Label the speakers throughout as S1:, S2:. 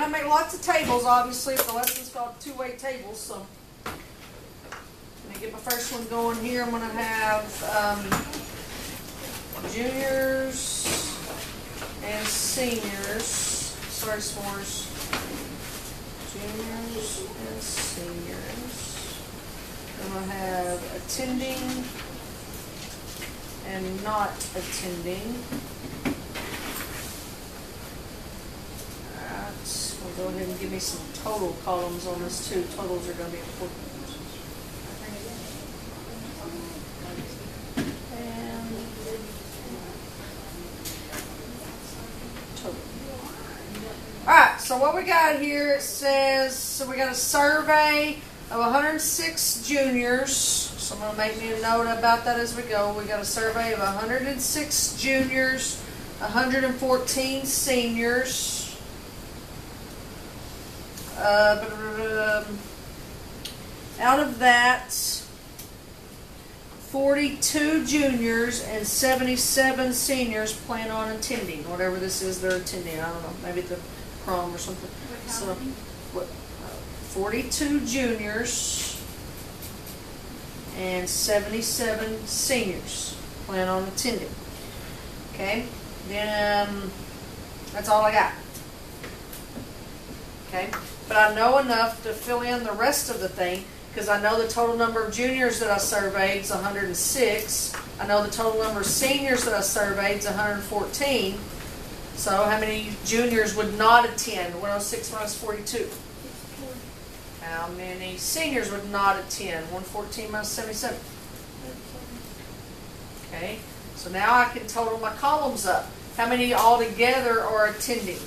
S1: gonna make lots of tables, obviously. The lesson's called two-way tables, so let me get my first one going here. I'm gonna have juniors and seniors. Sorry, s'mores. Juniors and seniors. I'm gonna have attending and not attending. Alright, we'll go ahead and give me some total columns on this too. Totals are going to be important. And total. Alright, so what we got here, it says, so we got a survey of 106 juniors. So I'm going to make me a note about that as we go. We got a survey of 106 juniors, 114 seniors. Out of that, 42 juniors and 77 seniors plan on attending. Whatever this is they're attending. I don't know. Maybe the prom or something. So, 42 juniors and 77 seniors plan on attending. Okay, then that's all I got. Okay, but I know enough to fill in the rest of the thing because I know the total number of juniors that I surveyed is 106. I know the total number of seniors that I surveyed is 114. So how many juniors would not attend? 106 minus 42. How many seniors would not attend? 114 minus 77. Okay, so now I can total my columns up. How many altogether are attending?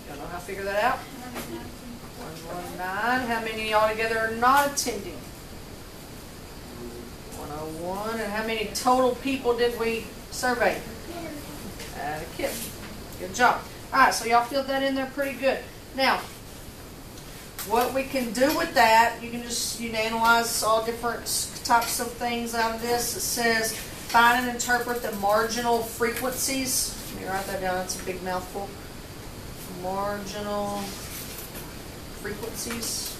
S1: Y'all know how to figure that out? 119. How many altogether are not attending? 101. And how many total people did we survey? A kid. Good job. Alright, so y'all filled that in there pretty good. Now, what we can do with that, you can analyze all different types of things out of this. It says, find and interpret the marginal frequencies. Let me write that down, it's a big mouthful. Marginal frequencies.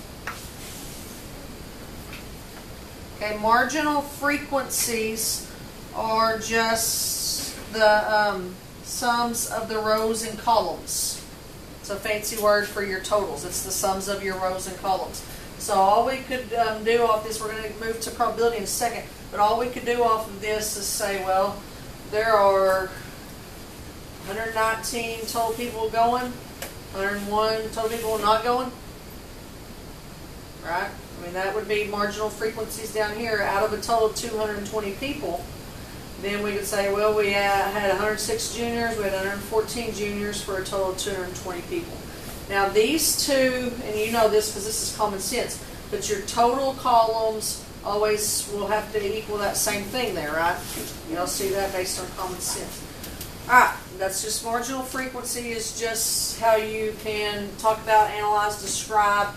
S1: Okay, marginal frequencies are just the sums of the rows and columns. It's a fancy word for your totals. It's the sums of your rows and columns. So all we could do off this, we're going to move to probability in a second, but all we could do off of this is say, well, there are 119 total people going, 101 total people not going, right? I mean, that would be marginal frequencies down here out of a total of 220 people. Then we could say, well, we had 106 juniors, we had 114 juniors for a total of 220 people. Now these two, and you know this because this is common sense, but your total columns always will have to equal that same thing there, right? You'll see that based on common sense. Alright, that's just marginal frequency is just how you can talk about, analyze, describe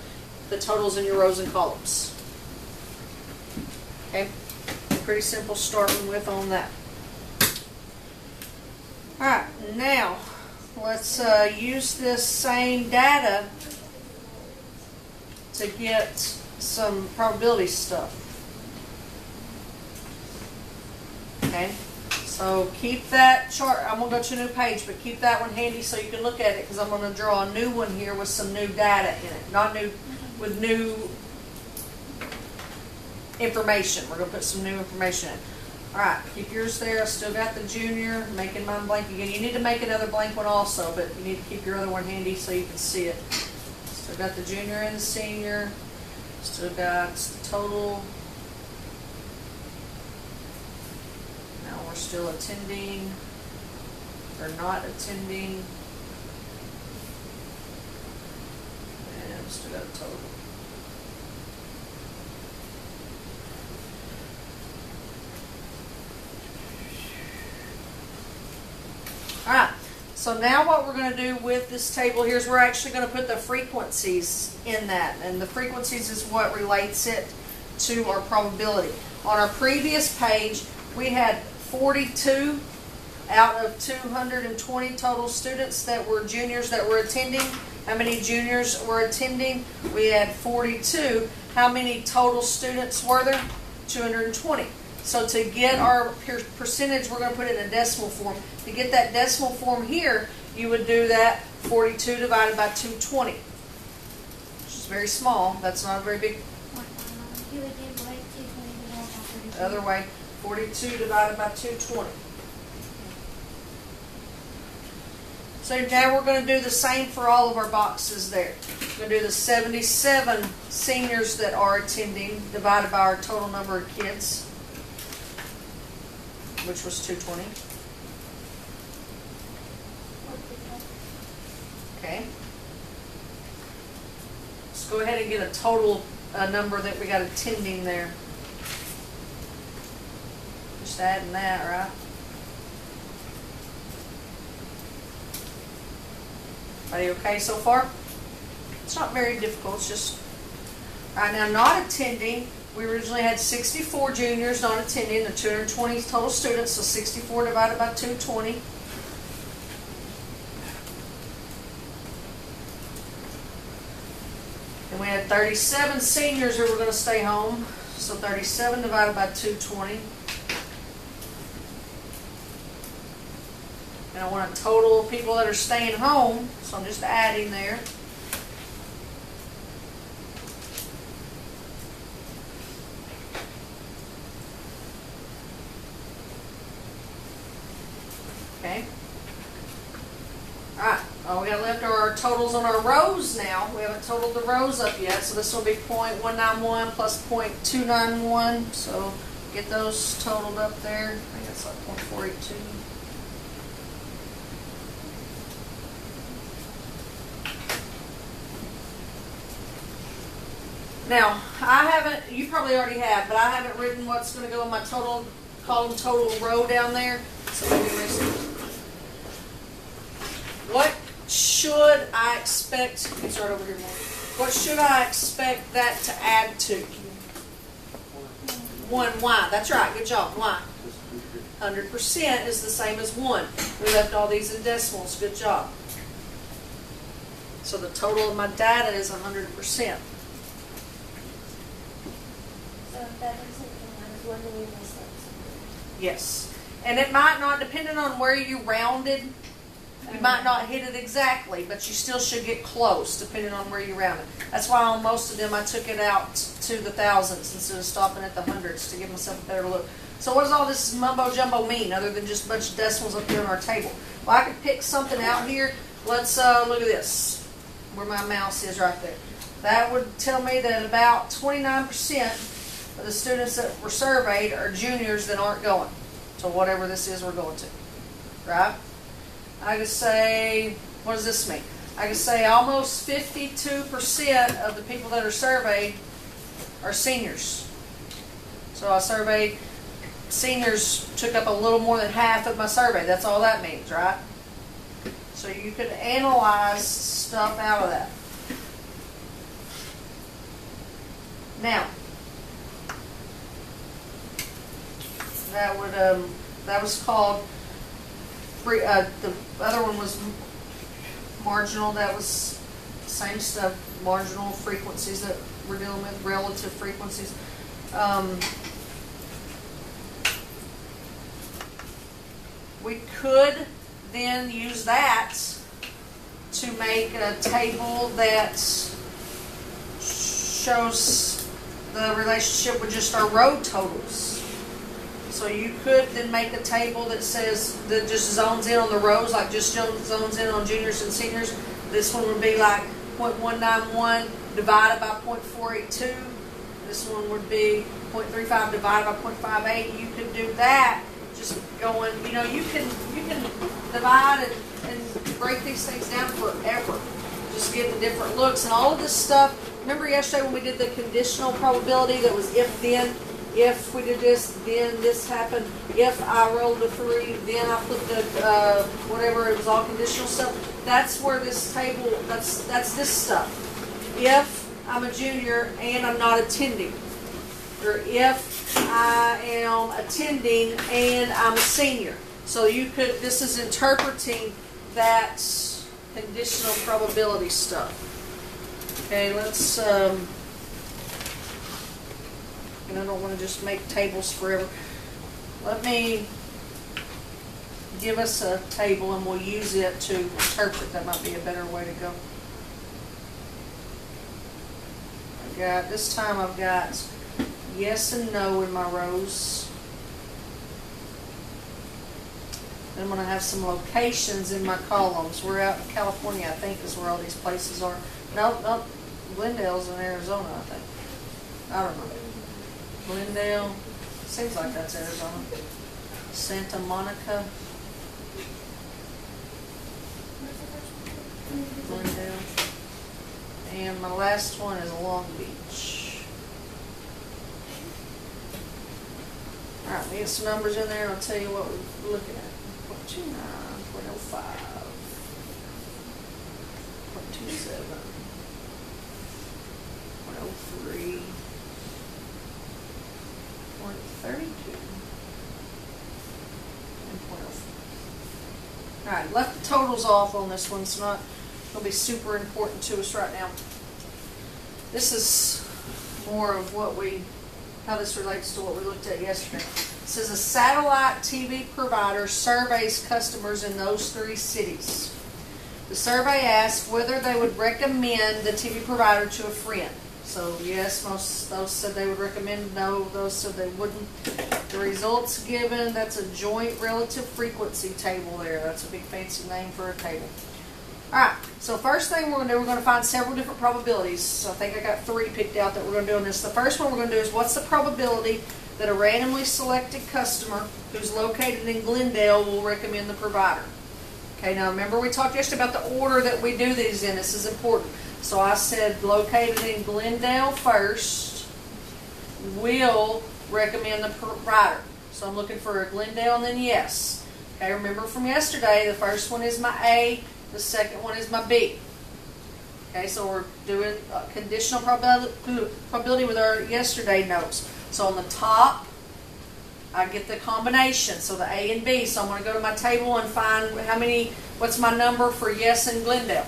S1: the totals in your rows and columns. Okay? Pretty simple starting with on that. Alright, now let's use this same data to get some probability stuff. Okay, so keep that chart. I'm going to go to a new page, but keep that one handy so you can look at it because I'm going to draw a new one here with some new data in it. Not new, with new information. We're going to put some new information in. Alright, keep yours there. I still got the junior, making mine blank again. You need to make another blank one also, but you need to keep your other one handy so you can see it. Still got the junior and the senior. Still got the total. Now we're still attending or not attending. And still got a total. Alright, so now what we're going to do with this table here is we're actually going to put the frequencies in that. And the frequencies is what relates it to our probability. On our previous page, we had 42 out of 220 total students that were juniors that were attending, how many juniors were attending? We had 42. How many total students were there? 220. So to get our percentage, we're going to put it in a decimal form. To get that decimal form here, you would do that 42 divided by 220, which is very small. That's not a very big. The other way, 42 divided by 220. So now we're going to do the same for all of our boxes there. We're going to do the 77 seniors that are attending divided by our total number of kids, which was 220. Okay. Let's go ahead and get a total number that we got attending there. Just adding that, right? Are you okay so far? It's not very difficult. It's just right now not attending. We originally had 64 juniors not attending, the 220 total students, so 64 divided by 220. And we had 37 seniors who were going to stay home, so 37 divided by 220. And I want a total of people that are staying home, so I'm just adding there. Okay. Alright, all we got left are our totals on our rows now. We haven't totaled the rows up yet, so this will be 0.191 plus 0.291. So get those totaled up there. I think it's like 0.482. Now, I haven't, you probably already have, but I haven't written what's going to go in my total, column total row down there. So maybe erase it. What should I expect, let me start over here more. What should I expect that to add to? 1, y, that's right, good job, y. 100% is the same as 1. We left all these in decimals, good job. So the total of my data is 100%. Yes. And it might not, depending on where you rounded, you might not hit it exactly, but you still should get close, depending on where you rounded. That's why on most of them I took it out to the thousands instead of stopping at the hundreds to give myself a better look. So what does all this mumbo-jumbo mean, other than just a bunch of decimals up here on our table? Well, I could pick something out here. Let's look at this, where my mouse is right there. That would tell me that about 29% of the students that were surveyed are juniors that aren't going to whatever this is we're going to, right? I could say, what does this mean? I could say almost 52% of the people that are surveyed are seniors. So I surveyed seniors, took up a little more than half of my survey. That's all that means, right? So you could analyze stuff out of that. Now, that was called, the other one was marginal. That was same stuff, marginal frequencies that we're dealing with, relative frequencies. We could then use that to make a table that shows the relationship with just our row totals. So you could then make a table that says, that just zones in on the rows, like just zones in on juniors and seniors. This one would be like 0.191 divided by 0.482. This one would be 0.35 divided by 0.58. You could do that just going, you know, you can divide and break these things down forever. Just get the different looks and all of this stuff. Remember yesterday when we did the conditional probability that was if then? If we did this, then this happened. If I rolled a 3, then I put the whatever. It was all conditional stuff. That's where this table. That's this stuff. If I'm a junior and I'm not attending, or if I am attending and I'm a senior. So you could, this is interpreting that conditional probability stuff. Okay, let's, and I don't want to just make tables forever. Let me give us a table and we'll use it to interpret. That might be a better way to go. This time I've got yes and no in my rows. Then I'm going to have some locations in my columns. We're out in California, I think, is where all these places are. No, Glendale's in Arizona, I think. I don't know. Glendale, seems like that's Arizona. Santa Monica. Glendale. And my last one is Long Beach. Alright, we get some numbers in there and I'll tell you what we're looking at. 0.29, 0.05, 0.27, 0.03, 0.32, and 0.04. Alright, left the totals off on this one. It's not going to be super important to us right now. This is more of how this relates to what we looked at yesterday. It says a satellite TV provider surveys customers in those 3 cities. The survey asks whether they would recommend the TV provider to a friend. So yes, most those said they would recommend, no, those said they wouldn't. The results given, that's a joint relative frequency table there. That's a big fancy name for a table. Alright, so first thing we're going to do, we're going to find several different probabilities. So I think I got 3 picked out that we're going to do on this. The first one we're going to do is what's the probability that a randomly selected customer who's located in Glendale will recommend the provider. Okay, now remember we talked yesterday about the order that we do these in. This is important. So I said located in Glendale first will recommend the provider. So I'm looking for a Glendale and then yes. Okay, remember from yesterday, the first one is my A, the second one is my B. Okay, so we're doing conditional probability with our yesterday notes. So on the top, I get the combination, so the A and B. So I'm going to go to my table and find what's my number for yes in Glendale?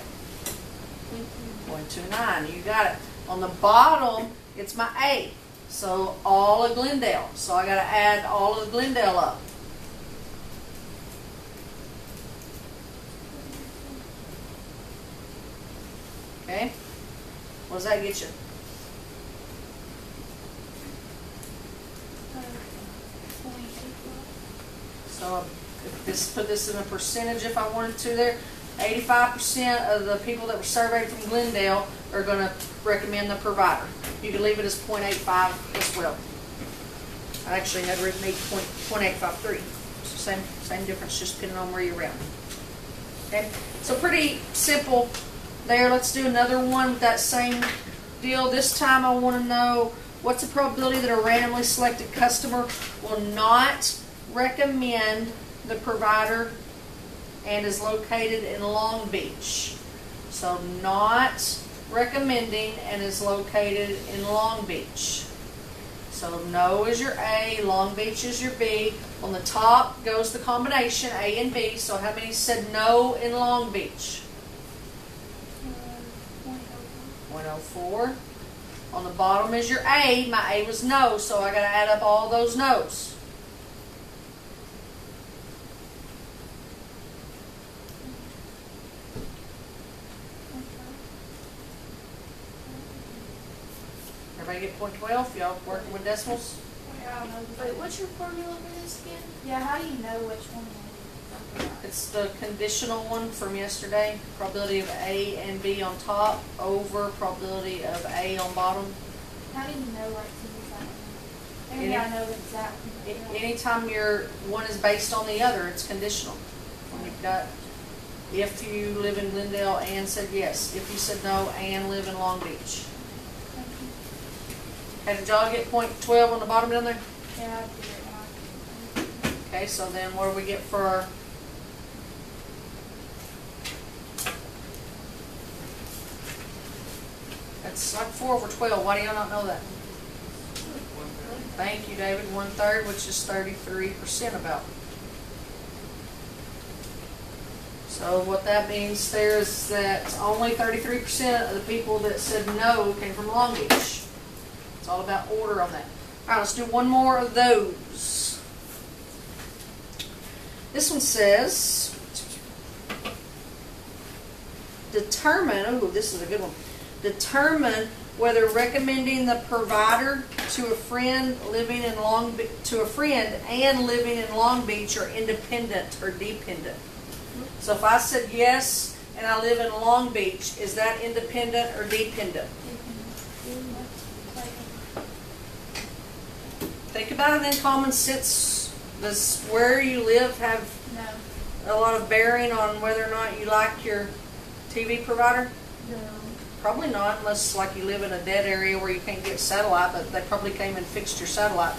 S1: 0.29, you got it. On the bottom, it's my A. So all of Glendale. So I got to add all of Glendale up. Okay, what does that get you? So put this in a percentage if I wanted to there. 85% of the people that were surveyed from Glendale are going to recommend the provider. You can leave it as 0.85 as well. I actually had written 0.853. So same difference, just depending on where you're at. Okay, so pretty simple there. Let's do another one with that same deal. This time I want to know what's the probability that a randomly selected customer will not recommend the provider and is located in Long Beach. So not recommending and is located in Long Beach. So no is your A, Long Beach is your B. On the top goes the combination A and B. So how many said no in Long Beach? 0.04. On the bottom is your A. My A was no, so I got to add up all those no's. Everybody get 0.12? Y'all working with decimals?
S2: I don't know. Wait, what's your formula for this again? Yeah, how do you know which one?
S1: It's the conditional one from yesterday. Probability of A and B on top over probability of A on bottom.
S2: How do you know like things like that? Maybe I know exactly.
S1: Anytime one is based on the other, it's conditional. When you've got, if you live in Glendale, Ann said yes. If you said no, Ann live in Long Beach. Okay, did y'all get 0.12 on the bottom down there?
S2: Yeah, I did it.
S1: Okay, so then what do we get for our... That's like 4 over 12. Why do y'all not know that? Thank you, David. 1/3, which is 33% about. So what that means there is that only 33% of the people that said no came from Long Beach. It's all about order on that. All right, let's do one more of those. This one says, determine, oh, this is a good one. Determine whether recommending the provider to a friend living in to a friend and living in Long Beach are independent or dependent. So if I said yes and I live in Long Beach, is that independent or dependent? Think about it in common sense. Does where you live have a lot of bearing on whether or not you like your TV provider?
S2: No.
S1: Probably not, unless like you live in a dead area where you can't get satellite, but they probably came and fixed your satellite.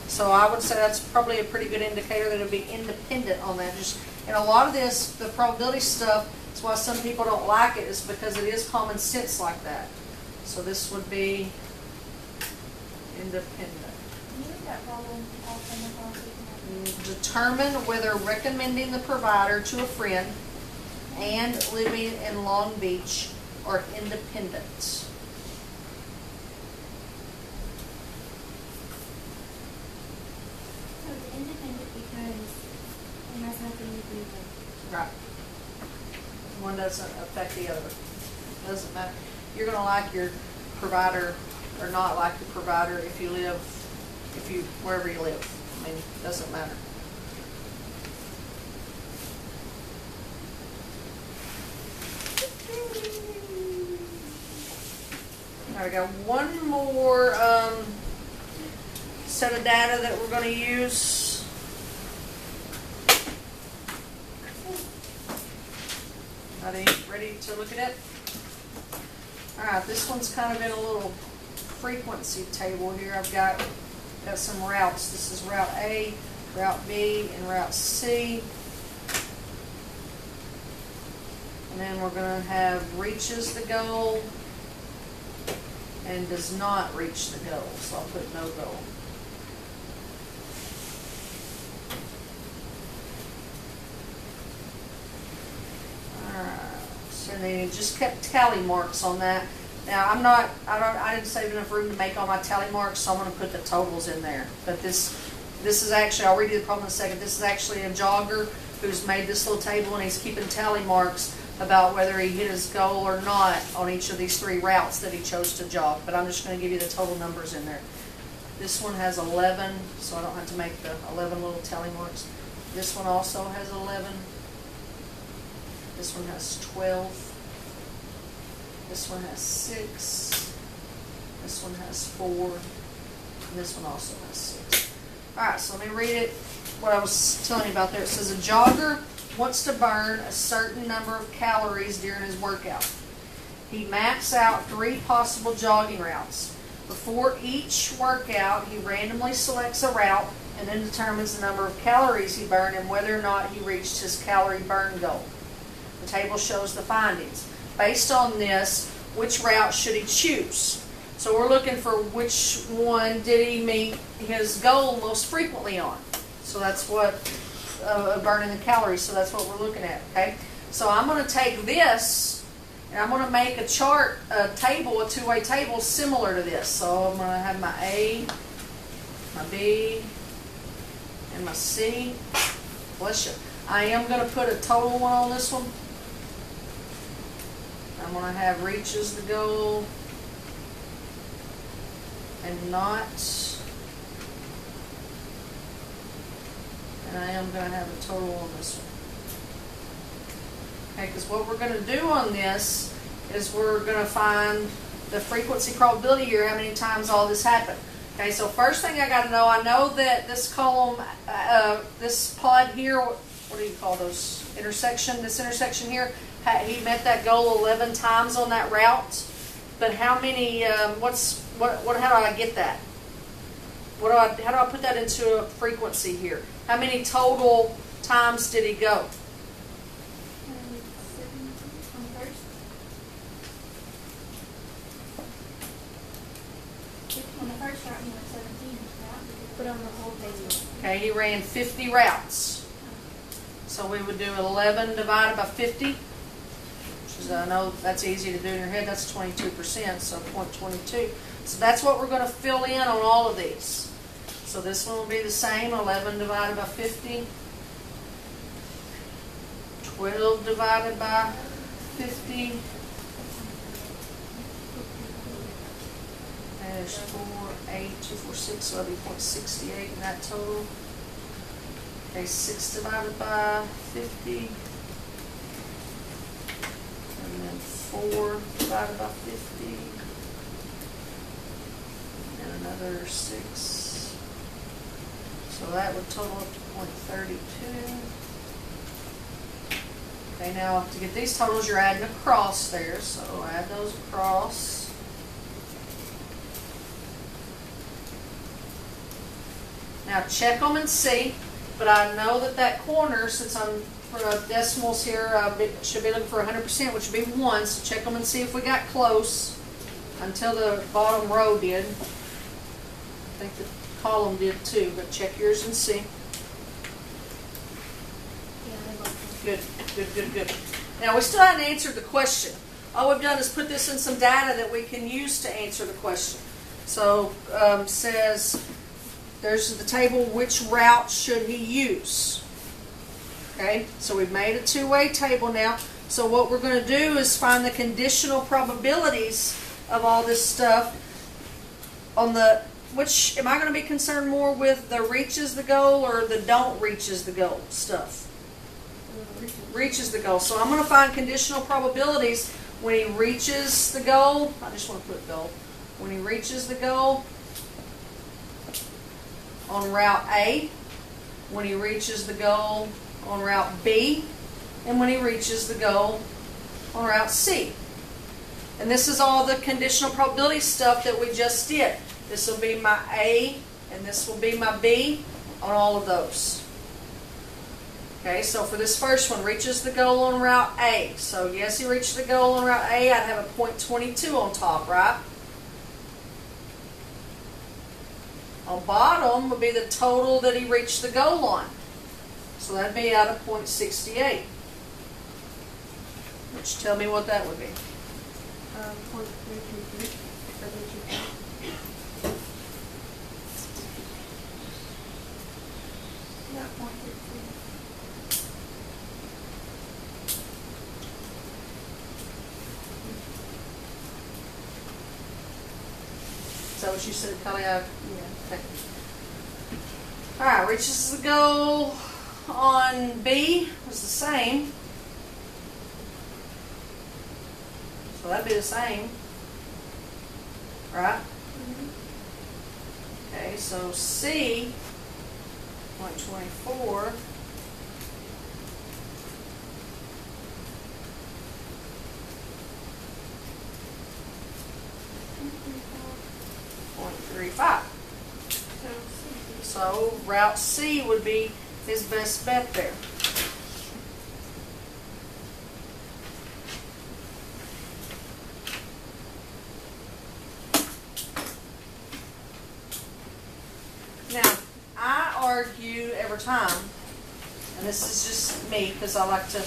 S1: So I would say that's probably a pretty good indicator that it'll be independent on that. And a lot of this, the probability stuff, is why some people don't like it, is because it is common sense like that. So this would be independent.
S2: Can you read that problem off on the policy?
S1: Determine whether recommending the provider to a friend and living in Long Beach are independent.
S2: So it's independent because it has nothing to do with
S1: Right. One doesn't affect the other. Doesn't matter. You're going to like your provider or not like the provider if you live, wherever you live. I mean, it doesn't matter. All right, we got one more set of data that we're going to use. Ready to look at it? All right, this one's kind of in a little frequency table here. I've got some routes. This is route A, route B, and route C. And then we're going to have reaches the goal and does not reach the goal. So I'll put no goal. So they just kept tally marks on that. Now I didn't save enough room to make all my tally marks, so I'm going to put the totals in there. But this is actually, I'll read you the problem in a second. This is actually a jogger who's made this little table and he's keeping tally marks about whether he hit his goal or not on each of these 3 routes that he chose to jog. But I'm just going to give you the total numbers in there. This one has 11, so I don't have to make the 11 little tally marks. This one also has 11. This one has 12. This one has 6. This one has 4. And this one also has 6. Alright, so let me read it, what I was telling you about there. It says a jogger wants to burn a certain number of calories during his workout. He maps out 3 possible jogging routes. Before each workout, he randomly selects a route and then determines the number of calories he burned and whether or not he reached his calorie burn goal. The table shows the findings. Based on this, which route should he choose? So we're looking for which one did he meet his goal most frequently on. So that's what, burning the calories, so that's what we're looking at, okay? So I'm going to take this, and I'm going to make a chart, a table, a 2-way table similar to this. So I'm going to have my A, my B, and my C. Bless you. I am going to put a total one on this one. I'm going to have reaches the goal and not. And I am going to have a total on this one. Okay, because what we're going to do on this is we're going to find the frequency probability here, how many times all this happened. Okay, so first thing I got to know, I know that this column, this pod here, what do you call those, intersection, this intersection here, he met that goal 11 times on that route. But how many, how do I get that? How do I put that into a frequency here? How many total times did he go?
S2: On the first route, he went 17, but on the whole day.
S1: Okay, he ran 50 routes. So we would do 11 divided by 50, which is, I know that's easy to do in your head, that's 22%, so 0.22. So that's what we're going to fill in on all of these. So this one will be the same, 11 divided by 50. 12 divided by 50. There's 4, 8, 2, 4, 6, so that'll be 0.68 in that total. Okay, 6 divided by 50. And then 4 divided by 50. And another 6. So that would total up to 0.32. Okay, now to get these totals, you're adding across there, so add those across. Now check them and see, but I know that that corner, since I'm for decimals here, should be looking for 100%, which would be 1, so check them and see if we got close until the bottom row did. I think the column did too, but check yours and see. Good, good, good, good. Now we still haven't answered the question. All we've done is put this in some data that we can use to answer the question. So says there's the table, which route should he use? Okay, so we've made a two-way table now. So what we're going to do is find the conditional probabilities of all this stuff on the, which, am I going to be concerned more with the reaches the goal or the don't reaches the goal stuff? Reaches the goal. So I'm going to find conditional probabilities when he reaches the goal. I just want to put goal. When he reaches the goal on route A, when he reaches the goal on route B, and when he reaches the goal on route C. And this is all the conditional probability stuff that we just did. This will be my A, and this will be my B on all of those. Okay, so for this first one, reaches the goal on route A. So yes, he reached the goal on route A. I'd have a 0.22 on top, right? On bottom would be the total that he reached the goal on. So that'd be out of 0.68. Which tell me what that would be.
S2: 0.323. Yeah, 0.33.
S1: Is that what you said, Kelly?
S2: Yeah.
S1: Okay. Alright, reaches the goal on B was the same. So that'd be the same. Right?
S2: Mm-hmm.
S1: Okay, so C, 0.24. So route C would be his best bet there. Now, I argue every time, and this is just me because I like to,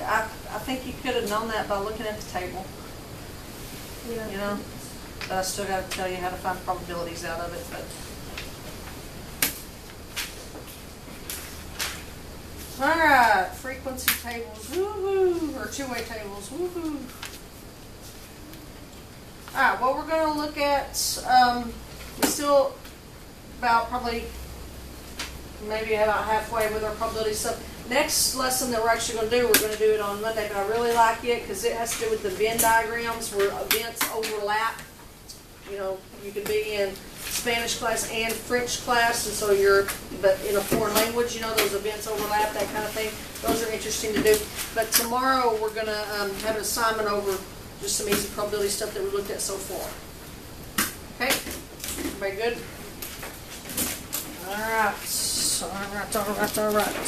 S1: I think you could have known that by looking at the table.
S2: Yeah.
S1: You know, but I still got to tell you how to find probabilities out of it. But all right, frequency tables, woohoo, or two-way tables, woohoo. All right, what we're going to look at, we still about probably maybe about halfway with our probability stuff. Next lesson that we're actually going to do, we're going to do it on Monday, but I really like it because it has to do with the Venn diagrams where events overlap. You know, you could be in Spanish class and French class, and so you're, but in a foreign language, you know, those events overlap, that kind of thing. Those are interesting to do. But tomorrow we're going to have an assignment over just some easy probability stuff that we looked at so far. Okay? Everybody good? All right. All right.